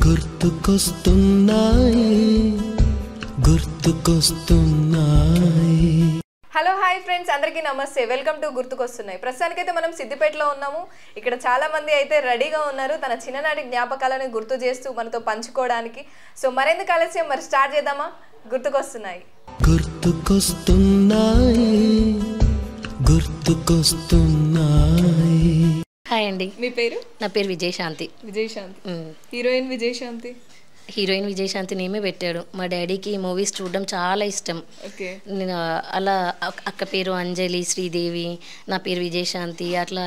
గుర్తుకొస్తున్నాయి గుర్తుకొస్తున్నాయి. Hello hi friends, అందరికీ నమస్తే. వెల్కమ్ టు గుర్తుకొస్తున్నాయి. ప్రస్తుతానికైతే మనం సిద్దిపేటలో ఉన్నాము. ఇక్కడ చాలా మంది అయితే రెడీగా ఉన్నారు తన చిన్ననాటి జ్ఞాపకాలను గుర్తు చేస్తూ మనతో పంచుకోవడానికి. సో మరెందుకు ఆలస్యం, మరి స్టార్ట్ చేద్దామా? గుర్తుకొస్తున్నాయి. గుర్తుకొస్తున్నాయి గుర్తుకొస్తున్నాయి. హాయ్ అండి, మీ పేరు? నా పేరు విజయశాంతి. విజయశాంతి. హీరోయిన్ విజయశాంతి. హీరోయిన్ విజయశాంతి నేమే పెట్టాడు. మా డాడీకి మూవీస్ చూడడం చాలా ఇష్టం. నేను అలా అక్క పేరు అంజలి, శ్రీదేవి, నా పేరు విజయశాంతి, అట్లా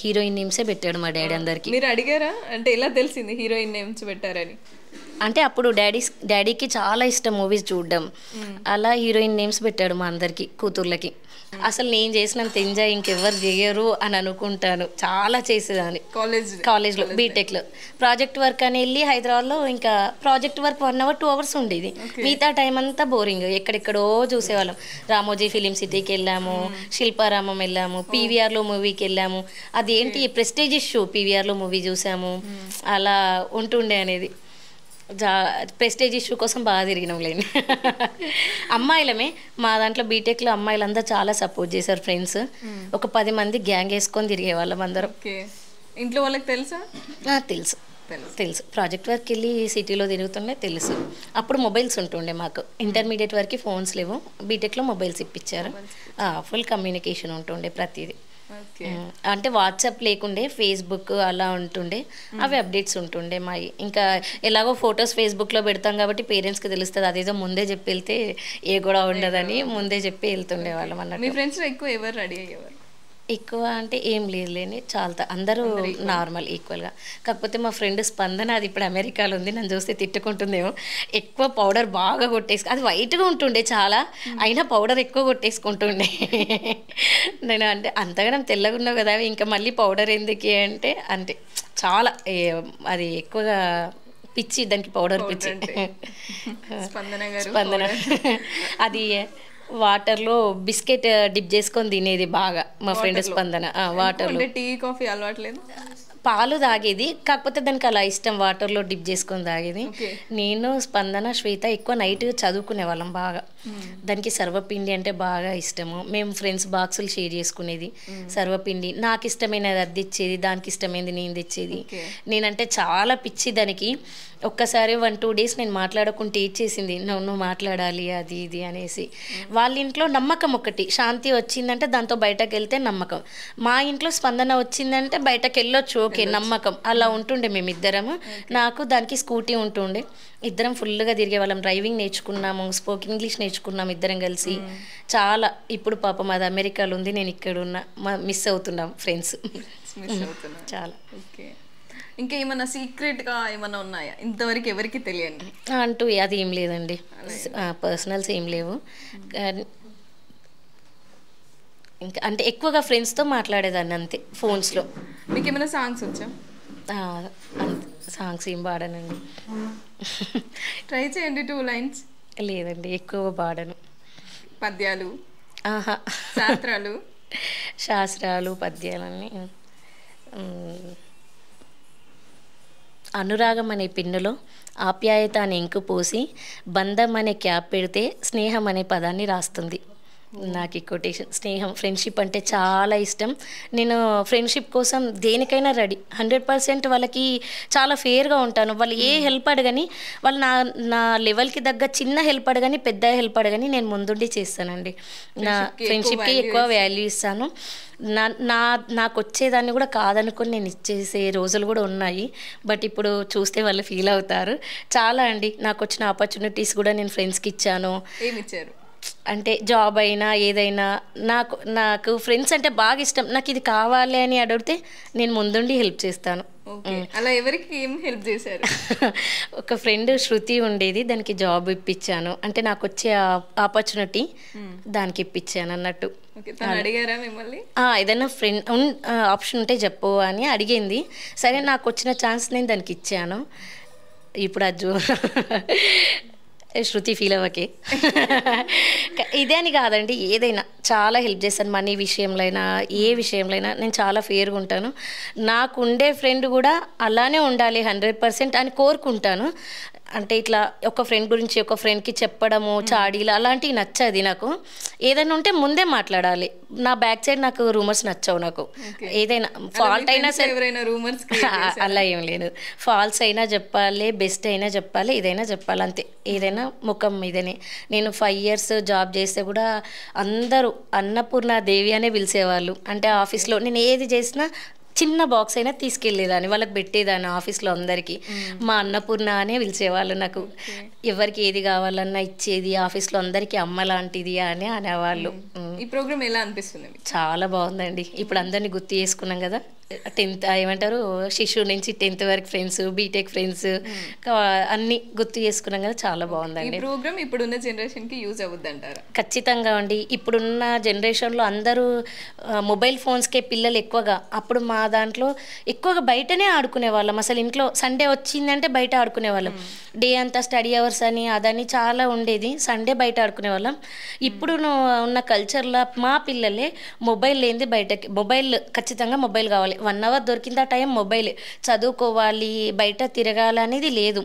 హీరోయిన్ నేమ్సే పెట్టాడు మా డాడీ అందరికి. మీరు అడిగారా? అంటే ఎలా తెలిసింది హీరోయిన్ నేమ్స్ పెట్టారని? అంటే అప్పుడు డాడీకి చాలా ఇష్టం మూవీస్ చూడడం. అలా హీరోయిన్ నేమ్స్ పెట్టాడు మా అందరికి, కూతుర్లకి. అసలు నేను చేసినంత ఎంజాయ్ ఇంకెవ్వరు చేయరు అని అనుకుంటాను. చాలా చేసేదాన్ని కాలేజ్లో, బీటెక్లో. ప్రాజెక్ట్ వర్క్ అని వెళ్ళి హైదరాబాద్లో ఇంకా ప్రాజెక్ట్ వర్క్ 1 hour 2 hours ఉండేది. మిగతా టైం అంతా బోరింగ్. ఎక్కడెక్కడో చూసేవాళ్ళం. రామోజీ ఫిలిం సిటీకి వెళ్ళాము, శిల్పారామం వెళ్ళాము, పీవీఆర్లో మూవీకి వెళ్ళాము. అదేంటి ప్రెస్టేజ్ ఇష్యూ, పీవీఆర్లో మూవీ చూసాము. అలా ఉంటుండే అనేది. ప్రెస్టేజ్ ఇష్యూ కోసం బాగా తిరిగినాం లేని. అమ్మాయిలమే మా దాంట్లో బీటెక్లో అమ్మాయిలందరూ చాలా సపోర్ట్ చేశారు. ఫ్రెండ్స్ ఒక 10 మంది గ్యాంగ్ వేసుకొని తిరిగేవాళ్ళం అందరం. ఇంట్లో వాళ్ళకి తెలుసా? తెలుసు. ప్రాజెక్ట్ వర్క్ వెళ్ళి సిటీలో తిరుగుతుండే తెలుసు. అప్పుడు మొబైల్స్ ఉంటుండే మాకు. ఇంటర్మీడియట్ వరకు ఫోన్స్ లేవు, బీటెక్లో మొబైల్స్ ఇప్పించారు. ఫుల్ కమ్యూనికేషన్ ఉంటుండే ప్రతిదీ. అంటే వాట్సాప్ లేకుండే, ఫేస్బుక్ అలా ఉంటుండే. అవి అప్డేట్స్ ఉంటుండే మావి. ఇంకా ఎలాగో ఫొటోస్ ఫేస్బుక్లో పెడతాం కాబట్టి పేరెంట్స్కి తెలుస్తుంది. అదేదో ముందే చెప్పి వెళ్తే ఏ కూడా ఉండదని ముందే చెప్పి వెళ్తుండే వాళ్ళం అన్నట్టు. మీ ఫ్రెండ్స్లో ఎక్కువ ఎవరు రెడీ అయ్యేవారు? ఎక్కువ అంటే ఏం లేదు లేని, చాలా అందరూ నార్మల్ ఈక్వల్గా. కాకపోతే మా ఫ్రెండ్ స్పందన, అది ఇప్పుడు అమెరికాలో ఉంది, నన్ను చూస్తే తిట్టుకుంటుందేమో. ఎక్కువ పౌడర్ బాగా కొట్టేసుకు, అది వైట్గా ఉంటుండే చాలా, అయినా పౌడర్ ఎక్కువ కొట్టేసుకుంటుండే. నేను అంటే అంతగానం తెల్లగా ఉన్నావు కదా, ఇంకా మళ్ళీ పౌడర్ ఎందుకు అంటే అంటే చాలా అది ఎక్కువగా పిచ్చి, దానికి పౌడర్ పిచ్చి. స్పందన అది వాటర్లో బిస్కెట్ డిప్ చేసుకొని తినేది బాగా మా ఫ్రెండ్ స్పందన. వాటర్లో టీ కాఫీ అలవాట్లేదు, పాలు తాగేది. కాకపోతే దానికి అలా ఇష్టం, వాటర్లో డిప్ చేసుకొని తాగేది. నేను, స్పందన, శ్వేత ఎక్కువ నైట్ చదువుకునే వాళ్ళం బాగా. దానికి సర్వపిండి అంటే బాగా ఇష్టము. మేము ఫ్రెండ్స్ బాక్సులు షేర్ చేసుకునేది. సర్వపిండి నాకు ఇష్టమైనది అది తెచ్చేది, దానికి ఇష్టమైనది నేను తెచ్చేది. నేనంటే చాలా పిచ్చి దానికి. ఒక్కసారి 1-2 days నేను మాట్లాడకుంటే ఇచ్చేసింది, నువ్వు మాట్లాడాలి అది ఇది అనేసి. వాళ్ళ ఇంట్లో నమ్మకం ఒకటి, శాంతి వచ్చిందంటే దాంతో బయటకు వెళ్తే నమ్మకం. మా ఇంట్లో స్పందన వచ్చిందంటే బయటకు వెళ్ళొచ్చు, ఓకే నమ్మకం. అలా ఉంటుండే మేమిద్దరము. నాకు దానికి స్కూటీ ఉంటుండే. ఇద్దరం ఫుల్గా తిరిగే వాళ్ళం. డ్రైవింగ్ నేర్చుకున్నాము, స్పోకెన్ ఇంగ్లీష్ నేర్చుకున్నాము ఇద్దరం కలిసి. చాలా ఇప్పుడు పాపం అది అమెరికాలో ఉంది, నేను ఇక్కడ ఉన్నా. మిస్ అవుతున్నాం ఫ్రెండ్స్ చాలా. ఇంకా ఏమన్నా సీక్రెట్గా ఏమన్నా ఉన్నాయా ఇంతవరకు ఎవరికి తెలియని అంటూ? అది ఏం లేదండి, పర్సనల్స్ ఏం లేవు. ఇంకా అంటే ఎక్కువగా ఫ్రెండ్స్తో మాట్లాడేదాన్ని అంతే, ఫోన్స్లో. మీకు ఏమైనా సాంగ్స్ వచ్చా? సాంగ్స్ ఏం పాడనండి. ట్రై చేయండి, 2 lines. లేదండి, ఎక్కువ పాడను. పద్యాలు, శాస్త్రాలు, పద్యాలన్నీ. అనురాగం అనే పిన్నులో ఆప్యాయత అనే ఇంకు పోసి, బంధం అనే క్యాప్ పెడితే స్నేహం అనే పదాన్ని రాస్తుంది. నాకు ఈ కొటేషన్. స్నేహం, ఫ్రెండ్షిప్ అంటే చాలా ఇష్టం. నేను ఫ్రెండ్షిప్ కోసం దేనికైనా రెడీ. 100% వాళ్ళకి చాలా ఫేర్గా ఉంటాను. వాళ్ళు ఏ హెల్ప్ అడగని, వాళ్ళు నా లెవెల్కి తగ్గ చిన్న హెల్ప్ అడగని, పెద్ద హెల్ప్ అడగని నేను ముందుండి చేస్తానండి. నా ఫ్రెండ్షిప్కి ఎక్కువ వాల్యూ ఇస్తాను. నాకు వచ్చేదాన్ని కూడా కాదనుకొని నేను ఇచ్చేసే రోజులు కూడా ఉన్నాయి. బట్ ఇప్పుడు చూస్తే వాళ్ళు ఫీల్ అవుతారు. చాలా అండి, నాకు వచ్చిన ఆపర్చునిటీస్ కూడా నేను ఫ్రెండ్స్కి ఇచ్చాను. ఏమి ఇచ్చారు అంటే జాబ్ అయినా ఏదైనా. నాకు ఫ్రెండ్స్ అంటే బాగా ఇష్టం. నాకు ఇది కావాలి అని అడిగితే నేను ముందుండి హెల్ప్ చేస్తాను. అలా ఎవరికి ఏం హెల్ప్ చేశారు? ఒక ఫ్రెండ్ శృతి ఉండేది, దానికి జాబ్ ఇప్పించాను. అంటే నాకు వచ్చే ఆపర్చునిటీ దానికి ఇప్పించాను అన్నట్టు. అడిగారా మిమ్మల్ని? ఏదైనా ఫ్రెండ్ ఆప్షన్ ఉంటే చెప్పు అని అడిగింది. సరే, నాకు వచ్చిన ఛాన్స్ నేను దానికి ఇచ్చాను. ఇప్పుడు శృతి ఫీల్ అవ్వకే. ఇదే అని కాదండి, ఏదైనా చాలా హెల్ప్ చేస్తాను. మనీ విషయంలో అయినా ఏ విషయంలో అయినా నేను చాలా ఫేర్గా ఉంటాను. నాకు ఉండే ఫ్రెండ్ కూడా అలానే ఉండాలి 100% అని కోరుకుంటాను. అంటే ఇట్లా ఒక ఫ్రెండ్ గురించి ఒక ఫ్రెండ్కి చెప్పడము చాడీలు అలాంటివి నచ్చది నాకు. ఏదైనా ఉంటే ముందే మాట్లాడాలి. నా బ్యాక్ సైడ్ నాకు రూమర్స్ నచ్చవు. నాకు ఏదైనా ఫాల్ట్ అయినా సరే అలా ఏం లేదు. ఫాల్స్ అయినా చెప్పాలి, బెస్ట్ అయినా చెప్పాలి, ఏదైనా చెప్పాలి అంతే. ఏదైనా ముఖం మీదనే. నేను 5 years జాబ్ చేస్తే కూడా అందరూ అన్నపూర్ణ దేవి అనే పిలిచేవాళ్ళు. అంటే ఆఫీస్లో నేను ఏది చేసినా చిన్న బాక్స్ అయినా తీసుకెళ్ళేదాన్ని, వాళ్ళకి పెట్టేదాన్ని. ఆఫీస్లో అందరికీ మా అన్నపూర్ణ అనే పిలిచేవాళ్ళు. నాకు ఎవరికి ఏది కావాలన్నా ఇచ్చేది. ఆఫీస్లో అందరికీ అమ్మ లాంటిది అని అనేవాళ్ళు. ఈ ప్రోగ్రామ్ ఎలా అనిపిస్తుంది? చాలా బాగుందండి. ఇప్పుడు అందరినీ గుర్తు చేసుకున్నాం కదా. 10th ఏమంటారు, శిశు నుంచి 10th వరకు ఫ్రెండ్స్, బీటెక్ ఫ్రెండ్స్ అన్నీ గుర్తు చేసుకున్నాం కదా. చాలా బాగుందండి. ఈ ప్రోగ్రామ్ ఇప్పుడున్న జనరేషన్కి యూజ్ అవుద్ది అంటారా? ఖచ్చితంగా అండి. ఇప్పుడున్న జనరేషన్లో అందరూ మొబైల్ ఫోన్స్కే పిల్లలు ఎక్కువగా. అప్పుడు మా దాంట్లో ఎక్కువగా బయటనే ఆడుకునే వాళ్ళం. అసలు ఇంట్లో సండే వచ్చిందంటే బయట ఆడుకునే వాళ్ళం. డే అంతా స్టడీ అవర్స్ అని అదని చాలా ఉండేది. సండే బయట ఆడుకునే వాళ్ళం. ఇప్పుడు ఉన్న కల్చర్లో మా పిల్లలే మొబైల్ లేనిది బయటకి, మొబైల్ ఖచ్చితంగా మొబైల్ కావాలి. 1 hour దొరికింది ఆ టైం మొబైల్, చదువుకోవాలి, బయట తిరగాలి అనేది లేదు.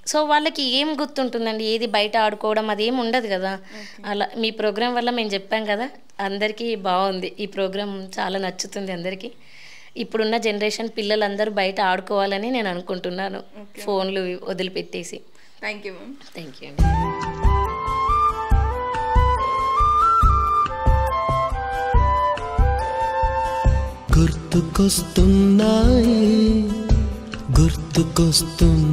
సో వాళ్ళకి ఏం గుర్తుంటుందండి, ఏది బయట ఆడుకోవడం అదేం ఉండదు కదా. అలా మీ ప్రోగ్రాం వల్ల మేము చెప్పాం కదా, అందరికీ బాగుంది. ఈ ప్రోగ్రాం చాలా నచ్చుతుంది అందరికీ. ఇప్పుడున్న జనరేషన్ పిల్లలందరూ బయట ఆడుకోవాలని నేను అనుకుంటున్నాను, ఫోన్లు వదిలిపెట్టేసి. Thank you ma'am. Thank you అండి. గుర్తుకొస్తున్నాయి, గుర్తుకొస్తున్నాయి.